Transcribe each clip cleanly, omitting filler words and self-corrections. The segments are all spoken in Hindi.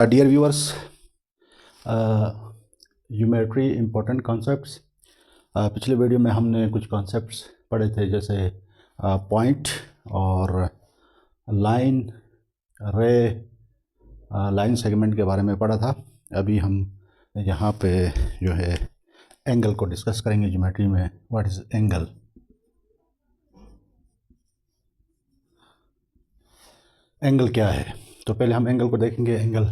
Dear viewers, geometry important concepts. पिछले वीडियो में हमने कुछ कॉन्सेप्ट्स पढ़े थे, जैसे पॉइंट और लाइन, रे, लाइन सेगमेंट के बारे में पढ़ा था। अभी हम यहाँ पे जो है एंगल को डिस्कस करेंगे। ज्योमेट्री में व्हाट इज़ एंगल। एंगल क्या है, तो पहले हम एंगल को देखेंगे। एंगल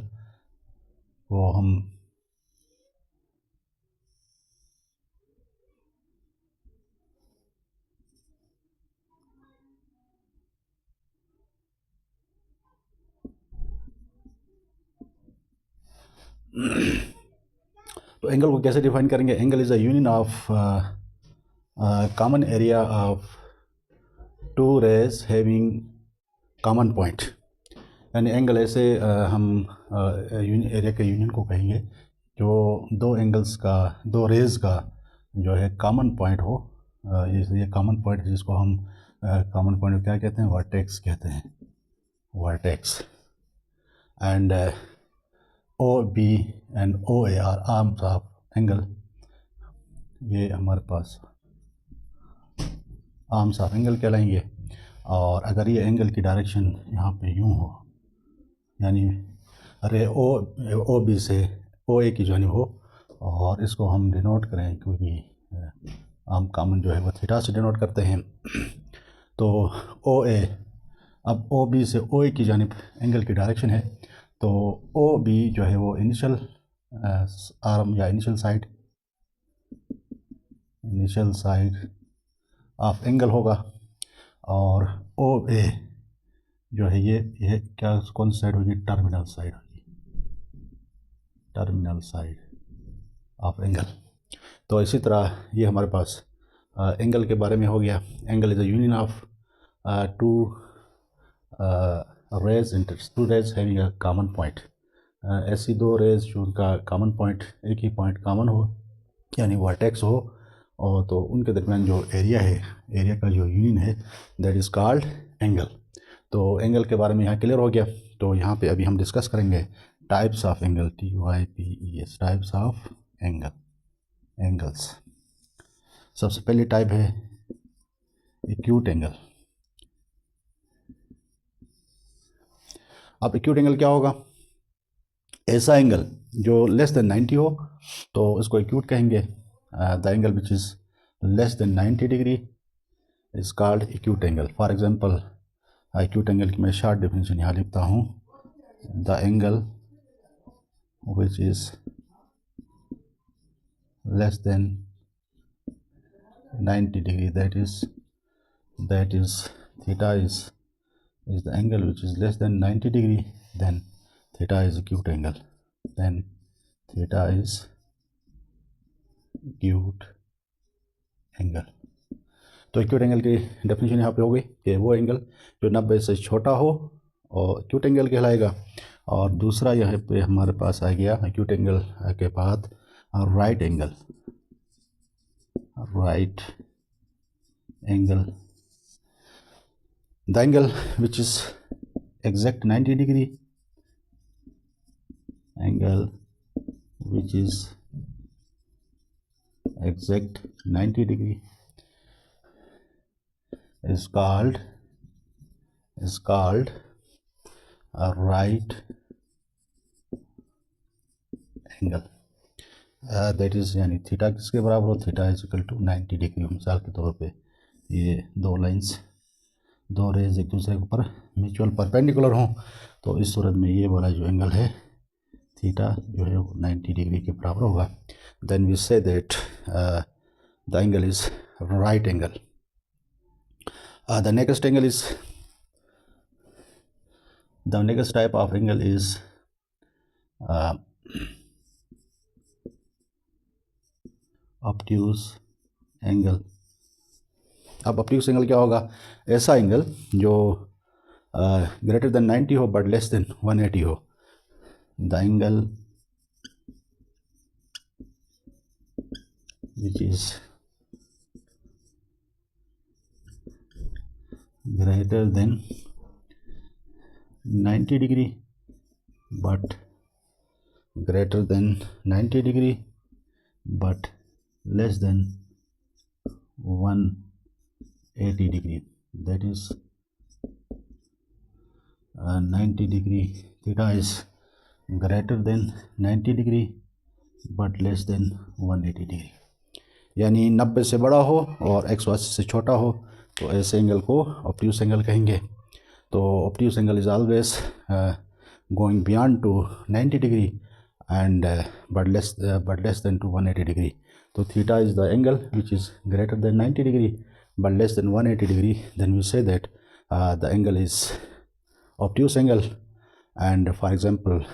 को हम तो एंगल को कैसे डिफाइन करेंगे। Angle is a union of common area of two rays having common point. यानी एंगल ऐसे हम एरिया के यूनियन को कहेंगे जो दो एंगल्स का, दो रेज का जो है कॉमन पॉइंट हो। ये कॉमन पॉइंट जिसको हम कॉमन पॉइंट क्या कहते हैं, वर्टेक्स कहते हैं, vertex. And O B and O A are arms of angle. ये हमारे पास आर्म्स ऑफ एंगल कहलाएंगे। और अगर ये एंगल की डायरेक्शन यहाँ पे यूँ हो, यानी रे ओ बी से ओ ए की जानिब हो, और इसको हम डिनोट करें, क्योंकि आम कॉमन जो है वो थीटा से डिनोट करते हैं। तो ओ ए, अब ओ बी से ओ ए की जानिब एंगल की डायरेक्शन है, तो ओ बी जो है वो इनिशियल आर्म या इनिशियल साइड ऑफ एंगल होगा। और ओ ए जो है ये क्या, कौन सी साइड होगी, टर्मिनल साइड होगी, टर्मिनल साइड ऑफ एंगल। तो इसी तरह ये हमारे पास एंगल के बारे में हो गया। Angle is a union of two rays having a common point. ऐसी दो रेज जो उनका कॉमन पॉइंट, एक ही पॉइंट कॉमन हो, यानी वर्टेक्स हो, और तो उनके दरमियान जो एरिया है, एरिया का जो यूनियन है, दैट इज़ कॉल्ड एंगल। तो एंगल के बारे में यहाँ क्लियर हो गया। तो यहाँ पे अभी हम डिस्कस करेंगे types of angle, TYPES, types of angle, angles. सबसे पहली टाइप है एक्यूट एंगल। अब एक्यूट एंगल क्या होगा, ऐसा एंगल जो लेस देन 90 हो तो इसको एक्यूट कहेंगे। The angle which is less than 90 degree is called acute angle. For example, acute angle की मैं शॉर्ट डेफिनेशन यहाँ लिखता हूँ। The angle which is less than 90 degree, that is theta is the angle which is less than 90 degree, then theta is acute angle, then theta is acute angle। तो एक्यूट एंगल की डेफिनेशन यहाँ पे हो गई कि वो एंगल जो 90 से छोटा हो और एक्यूट एंगल कहलाएगा। और दूसरा यहाँ पे हमारे पास आ गया एक्यूट एंगल के बाद right angle, right angle, the angle which is exact 90 degree, angle which is exact 90 degree is called a right angle। That is, यानी थीटा किसके बराबर हो, theta is equal to 90 degree. मिसाल के तौर पे ये दो लाइंस, दो रेज एक दूसरे के ऊपर म्यूचुअल परपेंडिकुलर हों, तो इस सूरत में ये वाला जो एंगल है थीटा जो है वो 90 डिग्री के बराबर होगा। Then we say that the angle is right angle. The next angle is, the next type of angle is obtuse angle। अब obtuse angle क्या होगा, ऐसा एंगल जो ग्रेटर देन 90 हो बट लेस देन 180 हो। The angle which is greater than 90 degree but greater than 90 degree but less than 180 degree, that is 90 degree. Theta is greater than 90 degree but less than 180 degree, यानी 90 से बड़ा हो और 180 से छोटा हो तो ऐसे एंगल को ऑब्ट्यूस एंगल कहेंगे. तो obtuse angle is always going beyond to 90 degree and but less than to 180 degree. So theta is the angle which is greater than 90 degree but less than 180 degree. Then we say that the angle is obtuse angle. And for example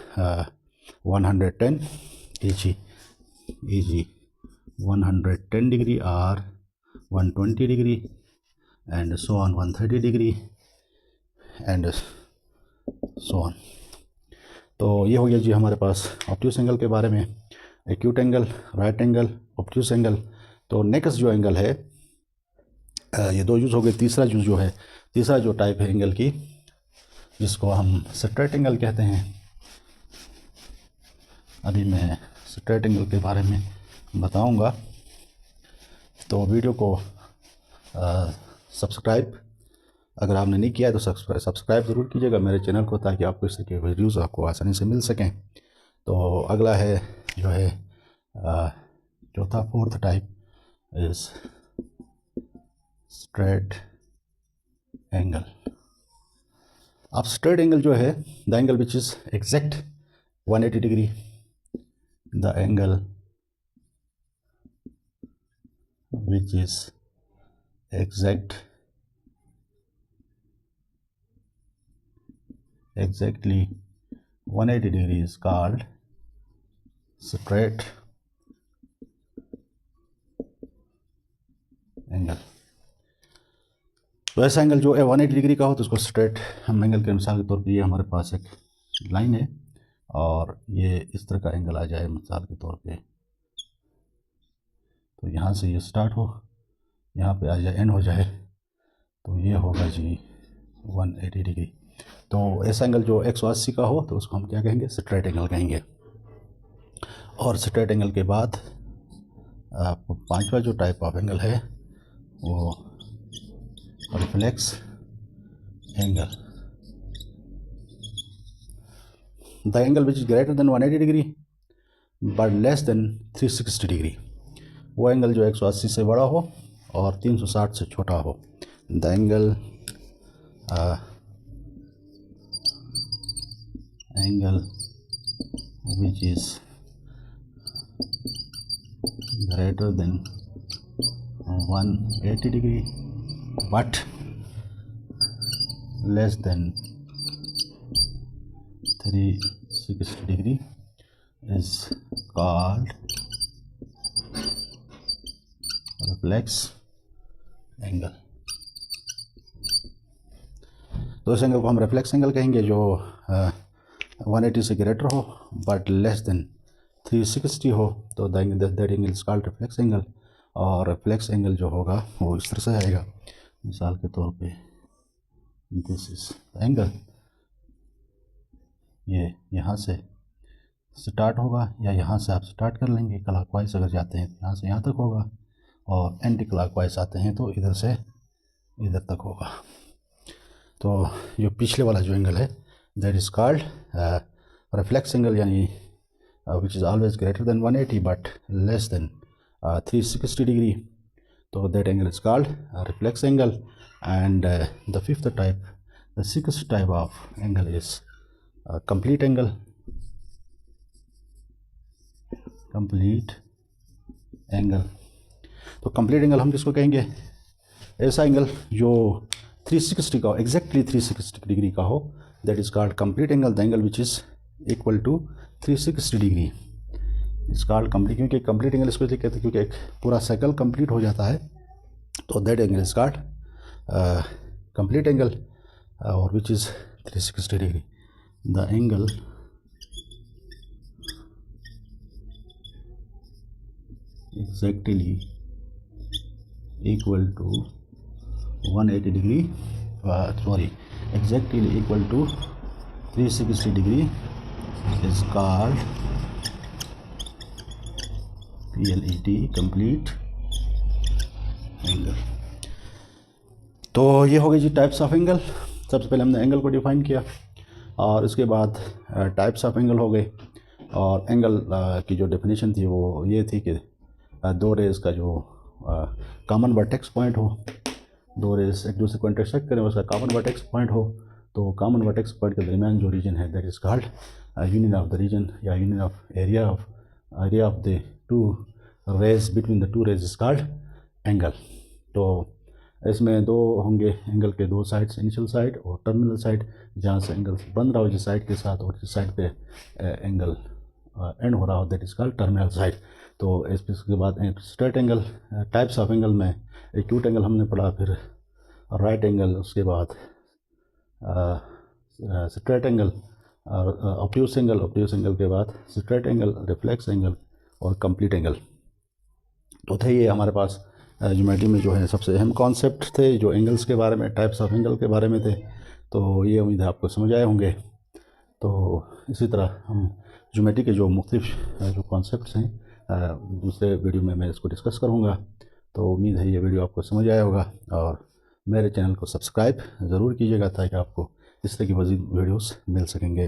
110 EG 110 degree or 120 degree and so on, 130 degree and so on. तो ये हो गया जी हमारे पास ऑब्ट्यूस एंगल के बारे में. Acute angle, right angle, obtuse angle. तो नेक्स्ट जो एंगल है ये दो यूज़ हो गए. तीसरा यूज़ जो है, तीसरा जो टाइप है एंगल की जिसको हम स्ट्रेट एंगल कहते हैं. अभी मैं स्ट्रेट एंगल के बारे में बताऊंगा. तो वीडियो को सब्सक्राइब अगर आपने नहीं किया है तो सब्सक्राइब ज़रूर कीजिएगा मेरे चैनल को ताकि आपको इस तरह के वीडियोज़ आपको आसानी से मिल सकें. तो अगला है जो है चौथा, fourth type is straight angle. अब स्ट्रेट एंगल जो है the angle which is exact 180 degree, the angle which is exactly 180 degree is called straight angle. तो ऐसा एंगल जो है 180 डिग्री का हो तो उसको स्ट्रेट हम एंगल के मिसाल के तौर पे ये हमारे पास एक लाइन है और ये इस तरह का एंगल आ जाए मिसाल के तौर पे. तो यहाँ से ये स्टार्ट हो, यहाँ पे आ जाए, एंड हो जाए, तो ये होगा जी 180 डिग्री. तो ऐसा एंगल जो 180 का हो तो उसको हम क्या कहेंगे, स्ट्रेट एंगल कहेंगे. और स्ट्रेट एंगल के बाद पांचवा जो टाइप ऑफ एंगल है वो reflex angle. The angle which is greater than 180 degree but less than 360 degree. वो एंगल जो 180 से बड़ा हो और 360 से छोटा हो. The angle which is greater than 180 degree but less than 360 degree is called reflex angle. तो इस एंगल को हम रिफ्लेक्स एंगल कहेंगे जो 180 से ग्रेटर हो बट लेस देन 360 हो तो that angle is called reflex angle. और रिफ्लेक्स एंगल जो होगा वो इस तरह से आएगा. मिसाल के तौर पे दिस इज एंगल, ये यहाँ से स्टार्ट होगा या यहाँ से आप स्टार्ट कर लेंगे. क्लॉकवाइज अगर जाते हैं तो यहाँ से यहाँ तक होगा और एंटी क्लॉकवाइज आते हैं तो इधर से इधर तक होगा. तो जो पिछले वाला जो एंगल है that is called reflex angle, यानी which is always greater than 180 but less than 360 degree. तो that angle is called reflex angle. And the fifth type, the sixth type of angle is complete angle. Complete angle. तो कंप्लीट एंगल हम किसको कहेंगे, ऐसा एंगल जो 360 का हो, एग्जैक्टली 360 डिग्री का हो, that is called complete angle. The angle which is equal to 360 degree is called complete. क्योंकि कंप्लीट एंगल इसको कहते हैं क्योंकि एक पूरा साइकिल कंप्लीट हो जाता है तो that angle is called complete angle और which is 360 degree. The angle exactly equal to 180 degree exactly equal to 360 degree is called PLET complete angle. तो ये हो गई जी टाइप्स ऑफ एंगल। सबसे पहले हमने एंगल को डिफाइन किया और उसके बाद टाइप्स ऑफ एंगल हो गए। और एंगल की जो डेफिनेशन थी वो ये थी कि दो रेज़ का जो कॉमन वर्टेक्स पॉइंट हो, दो रेज़ एक दूसरे को इंटरसेक्ट करें, उसका कॉमन वर्टेक्स पॉइंट हो, तो कॉमन वर्टेक्स पॉइंट के दरमियान जो रीजन है that is called union of the region या union of area of the two rays between the two rays is called angle. तो इसमें दो होंगे एंगल के दो साइड्स, इनिशियल साइड और टर्मिनल साइड, जहाँ से एंगल बन रहा हो जिस साइड के साथ और जिस साइड पे एंगल एंड हो रहा हो that is called terminal side. तो इसके बाद straight angle, types of angle में एक्यूट एंगल हमने पढ़ा, फिर राइट एंगल, उसके बाद स्ट्रेट एंगल और ऑब्ट्यूस एंगल के बाद स्ट्रेट एंगल, रिफ्लेक्स एंगल और कंप्लीट एंगल। तो थे ये हमारे पास ज्योमेट्री में जो है सबसे अहम कॉन्सेप्ट थे जो एंगल्स के बारे में, टाइप्स ऑफ एंगल के बारे में थे। तो ये उम्मीद है आपको समझ आए होंगे। तो इसी तरह हम ज्योमेट्री के जो मुख्तलिफ जो कॉन्सेप्ट्स हैं दूसरे वीडियो में मैं इसको डिस्कस करूँगा। तो उम्मीद है ये वीडियो आपको समझ आया होगा और मेरे चैनल को सब्सक्राइब ज़रूर कीजिएगा ताकि आपको इस तरह की मज़ीद वीडियोस मिल सकेंगे।